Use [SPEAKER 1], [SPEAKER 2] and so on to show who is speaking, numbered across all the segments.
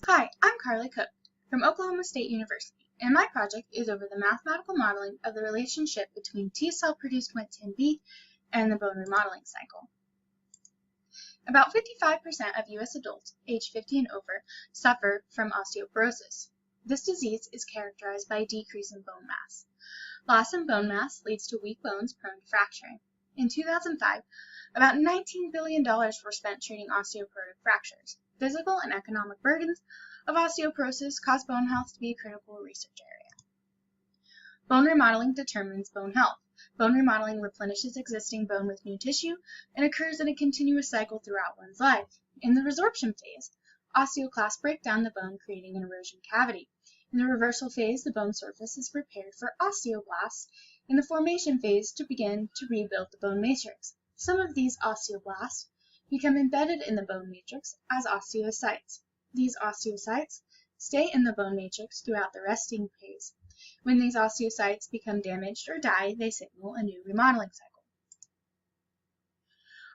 [SPEAKER 1] Hi, I'm Carley Cook from Oklahoma State University, and my project is over the mathematical modeling of the relationship between T-cell produced Wnt/B and the bone remodeling cycle. About 55% of U.S. adults aged 50 and over suffer from osteoporosis. This disease is characterized by a decrease in bone mass. Loss in bone mass leads to weak bones prone to fracturing. In 2005, about $19 billion were spent treating osteoporotic fractures. Physical and economic burdens of osteoporosis cause bone health to be a critical research area. Bone remodeling determines bone health. Bone remodeling replenishes existing bone with new tissue and occurs in a continuous cycle throughout one's life. In the resorption phase, osteoclasts break down the bone, creating an erosion cavity. In the reversal phase, the bone surface is prepared for osteoblasts. In the formation phase, to begin to rebuild the bone matrix. Some of these osteoblasts become embedded in the bone matrix as osteocytes. These osteocytes stay in the bone matrix throughout the resting phase. When these osteocytes become damaged or die, they signal a new remodeling cycle.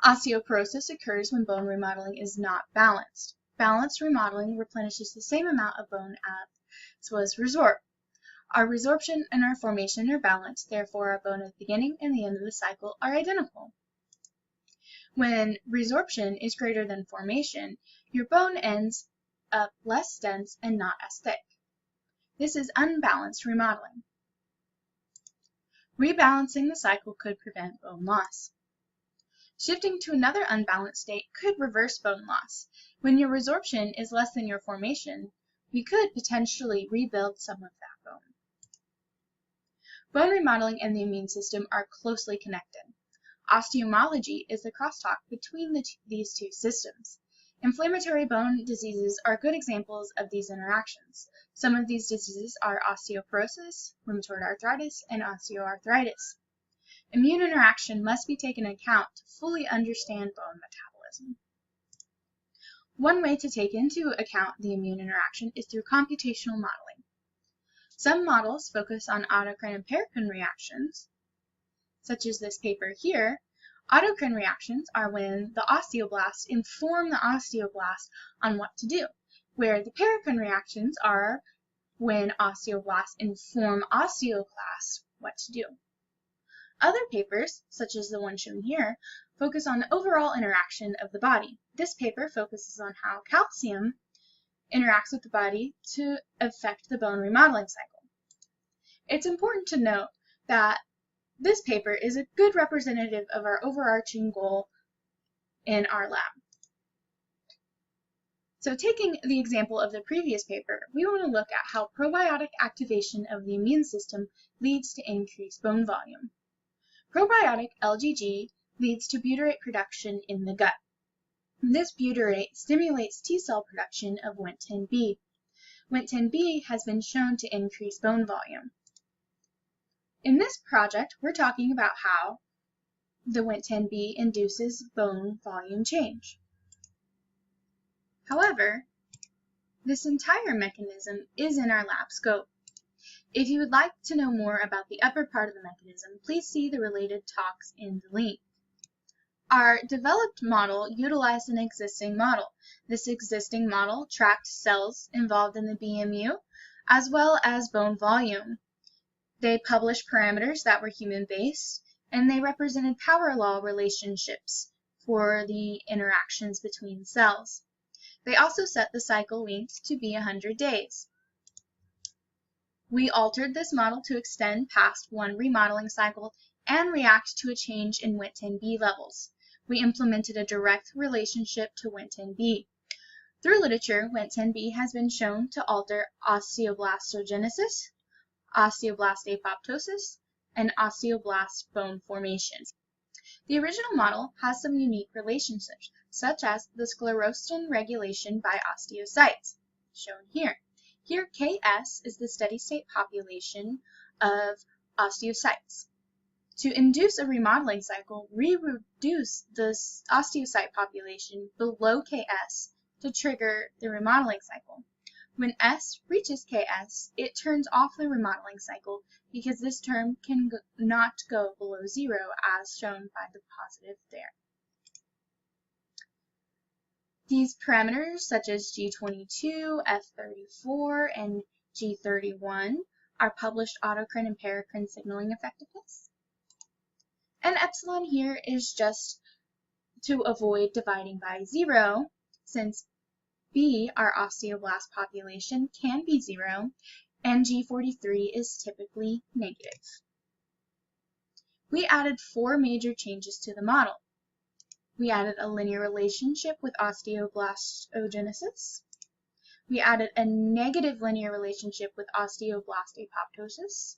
[SPEAKER 1] Osteoporosis occurs when bone remodeling is not balanced. Balanced remodeling replenishes the same amount of bone as was resorbed. Our resorption and our formation are balanced, therefore our bone at the beginning and the end of the cycle are identical. When resorption is greater than formation, your bone ends up less dense and not as thick. This is unbalanced remodeling. Rebalancing the cycle could prevent bone loss. Shifting to another unbalanced state could reverse bone loss. When your resorption is less than your formation, we could potentially rebuild some of that bone. Bone remodeling and the immune system are closely connected. Osteomology is the crosstalk between these two systems. Inflammatory bone diseases are good examples of these interactions. Some of these diseases are osteoporosis, rheumatoid arthritis, and osteoarthritis. Immune interaction must be taken into account to fully understand bone metabolism. One way to take into account the immune interaction is through computational modeling. Some models focus on autocrine and paracrine reactions, such as this paper here. Autocrine reactions are when the osteoblasts inform the osteoblast on what to do, where the paracrine reactions are when osteoblasts inform osteoclasts what to do. Other papers, such as the one shown here, focus on the overall interaction of the body. This paper focuses on how calcium interacts with the body to affect the bone remodeling cycle. It's important to note that this paper is a good representative of our overarching goal in our lab. So taking the example of the previous paper, we want to look at how probiotic activation of the immune system leads to increased bone volume. Probiotic LGG leads to butyrate production in the gut. This butyrate stimulates T-cell production of Wnt/B. Wnt/B has been shown to increase bone volume. In this project, we're talking about how the Wnt/B induces bone volume change. However, this entire mechanism is in our lab scope. If you would like to know more about the upper part of the mechanism, please see the related talks in the link. Our developed model utilized an existing model. This existing model tracked cells involved in the BMU as well as bone volume. They published parameters that were human-based, and they represented power law relationships for the interactions between cells. They also set the cycle length to be 100 days. We altered this model to extend past one remodeling cycle and react to a change in Wnt/B levels. We implemented a direct relationship to Wnt/B. Through literature, Wnt/B has been shown to alter osteoblastogenesis, osteoblast apoptosis, and osteoblast bone formation. The original model has some unique relationships, such as the sclerostin regulation by osteocytes, shown here. Here, Ks is the steady-state population of osteocytes. To induce a remodeling cycle, we reduce the osteocyte population below Ks to trigger the remodeling cycle. When S reaches Ks, it turns off the remodeling cycle because this term cannot go below 0 as shown by the positive there. These parameters, such as G22, F34, and G31, are published autocrine and paracrine signaling effectiveness. And epsilon here is just to avoid dividing by 0, since B, our osteoblast population, can be 0, and G43 is typically negative. We added 4 major changes to the model. We added a linear relationship with osteoblastogenesis. We added a negative linear relationship with osteoblast apoptosis,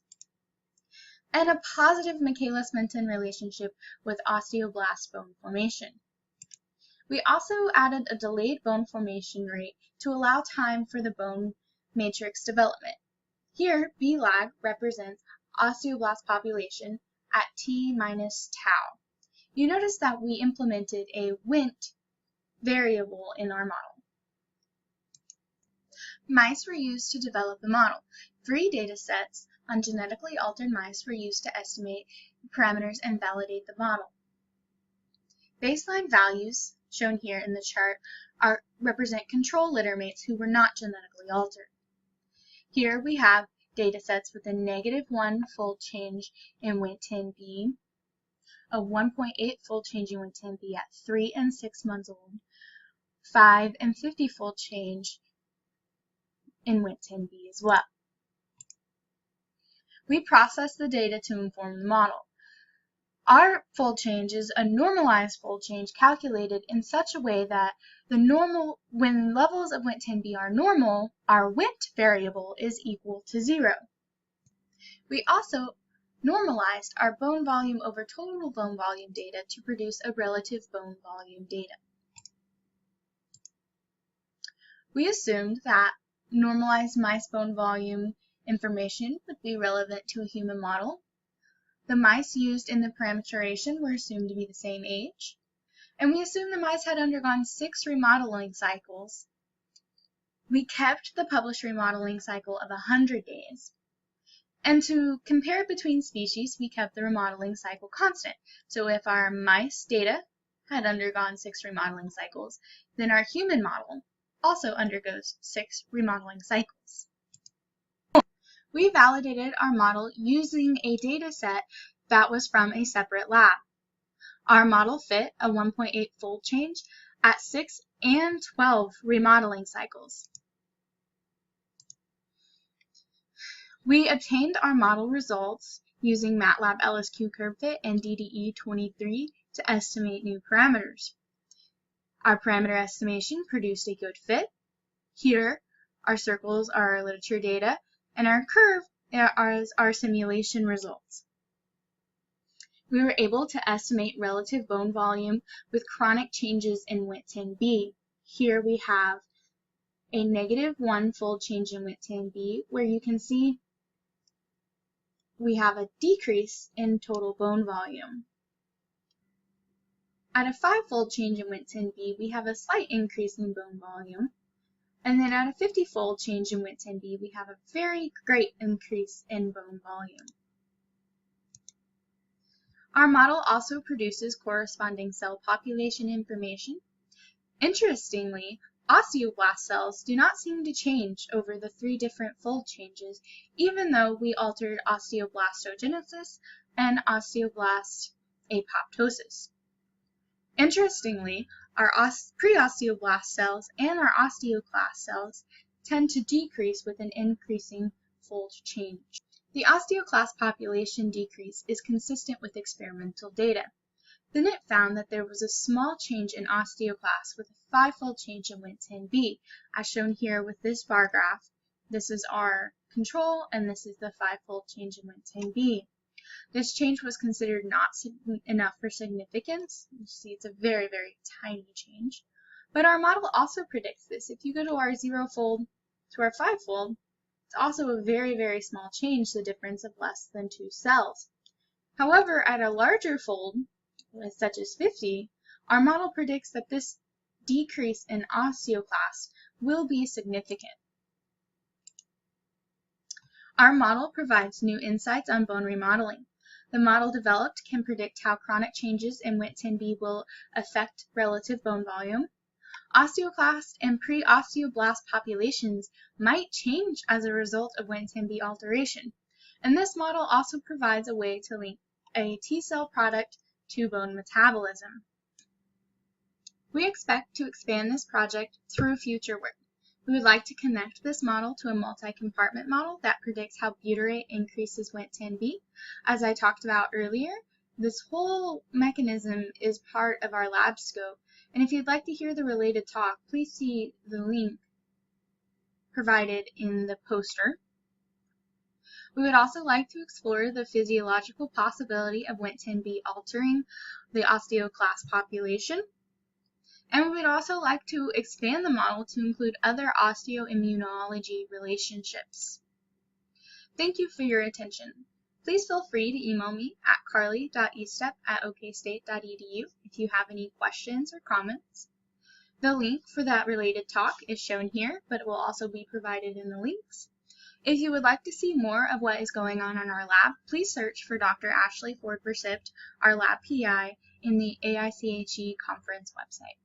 [SPEAKER 1] and a positive Michaelis-Menten relationship with osteoblast bone formation. We also added a delayed bone formation rate to allow time for the bone matrix development. Here, B lag represents osteoblast population at T minus tau. You notice that we implemented a Wnt variable in our model. Mice were used to develop the model. 3 data sets on genetically altered mice were used to estimate parameters and validate the model. Baseline values, shown here in the chart, represent control littermates who were not genetically altered. Here we have data sets with a -1 fold change in Wnt10B, a 1.8 fold change in Wnt10B at 3 and 6 months old, 5 and 50 fold change in Wnt10B as well. We process the data to inform the model. Our fold change is a normalized fold change calculated in such a way that when levels of Wnt10B are normal, our Wnt variable is equal to 0. We also normalized our bone volume over total bone volume data to produce a relative bone volume data. We assumed that normalized mice bone volume information would be relevant to a human model. The mice used in the parameterization were assumed to be the same age, and we assumed the mice had undergone 6 remodeling cycles. We kept the published remodeling cycle of 100 days. And to compare between species, we kept the remodeling cycle constant. So if our mice data had undergone 6 remodeling cycles, then our human model also undergoes 6 remodeling cycles. We validated our model using a data set that was from a separate lab. Our model fit a 1.8 fold change at 6 and 12 remodeling cycles. We obtained our model results using MATLAB LSQ curve fit and DDE23 to estimate new parameters. Our parameter estimation produced a good fit. Here, our circles are our literature data, and our curve are our simulation results. We were able to estimate relative bone volume with chronic changes in Wnt10B. Here we have a -1 fold change in Wnt10B, where you can see we have a decrease in total bone volume. At a 5-fold change in Wnt10B, we have a slight increase in bone volume. And then at a 50-fold change in Wnt10B, we have a very great increase in bone volume. Our model also produces corresponding cell population information. Interestingly, osteoblast cells do not seem to change over the 3 different fold changes, even though we altered osteoblastogenesis and osteoblast apoptosis. Interestingly, our pre-osteoblast cells and our osteoclast cells tend to decrease with an increasing fold change. The osteoclast population decrease is consistent with experimental data. Then it found that there was a small change in osteoclasts with a 5-fold change in Wnt10B, as shown here with this bar graph. This is our control, and this is the 5-fold change in Wnt10B. This change was considered not enough for significance. You see it's a very, very tiny change. But our model also predicts this. If you go to our 0-fold to our 5-fold, it's also a very, very small change, the difference of less than 2 cells. However, at a larger fold, such as 50, our model predicts that this decrease in osteoclasts will be significant. Our model provides new insights on bone remodeling. The model developed can predict how chronic changes in Wnt10B will affect relative bone volume. Osteoclast and pre-osteoblast populations might change as a result of Wnt10B alteration, and this model also provides a way to link a T-cell product to bone metabolism. We expect to expand this project through future work. We would like to connect this model to a multi-compartment model that predicts how butyrate increases Wnt10B. As I talked about earlier, this whole mechanism is part of our lab scope, and if you'd like to hear the related talk, please see the link provided in the poster. We would also like to explore the physiological possibility of Wnt10B altering the osteoclast population. And we would also like to expand the model to include other osteoimmunology relationships. Thank you for your attention. Please feel free to email me at carley.ecep@okstate.edu if you have any questions or comments. The link for that related talk is shown here, but it will also be provided in the links. If you would like to see more of what is going on in our lab, please search for Dr. Ashley Ford-Persipt, our lab PI, in the AICHE conference website.